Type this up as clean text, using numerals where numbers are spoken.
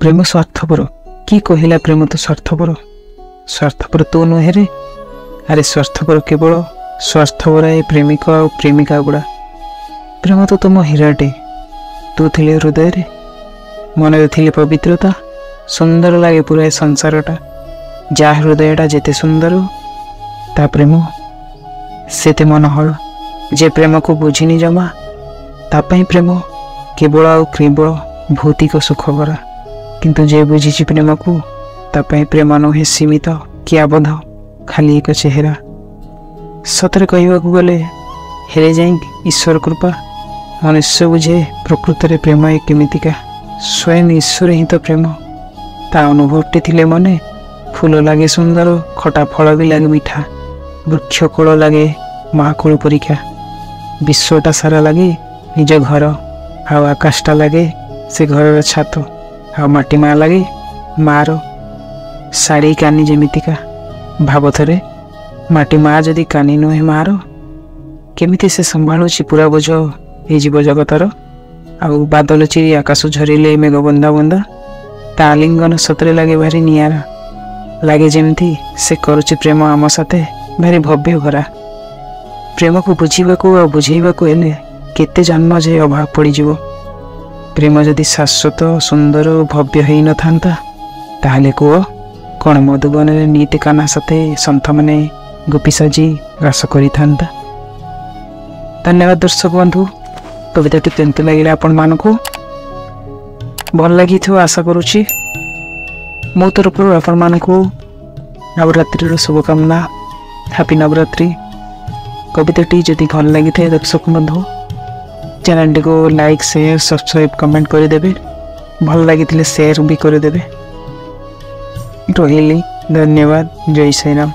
प्रेम स्वार्थपर कि कहला प्रेम तो स्वार्थपर स्वार्थपर तो नुहे रे अरे स्वार्थपर केवल स्वार्थपर ए प्रेमिक और प्रेमिका गुड़ा प्रेम तो तुम हीराटे तू थिले हृदय रे मन थिले पवित्रता सुंदर लगे पूरा संसारटा जा हृदयटा जेते सुंदर ता प्रेम सेते मनोहर जे प्रेम को बुझिनी जमा तापाई प्रेम केवल आ केवल भौतिक सुख करा किंतु जे बुझी प्रेम को तापाई प्रेम नुहे सीमित कि आबद्ध खाली एक चेहरा सतरे कहवाकू गले हेरे जाई ईश्वर कृपा मनुष्य बुझे प्रकृत रे प्रेम एक केमितिका स्वयं ईश्वर ही तो प्रेम ता अनुभवटे थिले मने फूल लगे सुंदर खटा फल भी लगे मीठा वृक्ष कोल लगे महाकूल परीक्षा विश्वटा सारा लगे निज घर आकाशटा लगे से घर छात आ माटी माँ लगे मार शाड़ी कानी जेमितिका भाव थरे माटी माँ जदि कानी नुहे मार केमिति से संभालुची पूरा बोझ ये जीव जगतर आउ बादल चिरी आकाश झरिले मेघ बंदा बंदा ता आलिंगन सतरे लगे भारी नियारा लगे जेमती से करुची प्रेम आम साथे भारी भव्य भरा प्रेम को बुझीबाकू आ बुझेइबाकू हेले केते जन्म जे अभाव पड़ीजिवो प्रेम जदि शाश्वत सुंदर और भव्य हो न था ताहले कुह कौन मधुबन नीति काना साथे सन्थ माने गोपी साजी रास करि थांता। धन्यवाद दर्शक बंधु कविताटी केमती लगे आपण मानकू भल लगी आशा करुच्ची मो तरफ आपण मानकू नवरात्रि शुभकामना हैप्पी नवरात्रि। कविताटी जदि भल लगी थे दर्शक बंधु चैनल टी को लाइक शेयर सब्सक्राइब कमेंट करदेवे भल लगी शेयर भी करदेवे। रही धन्यवाद। जय श्री राम।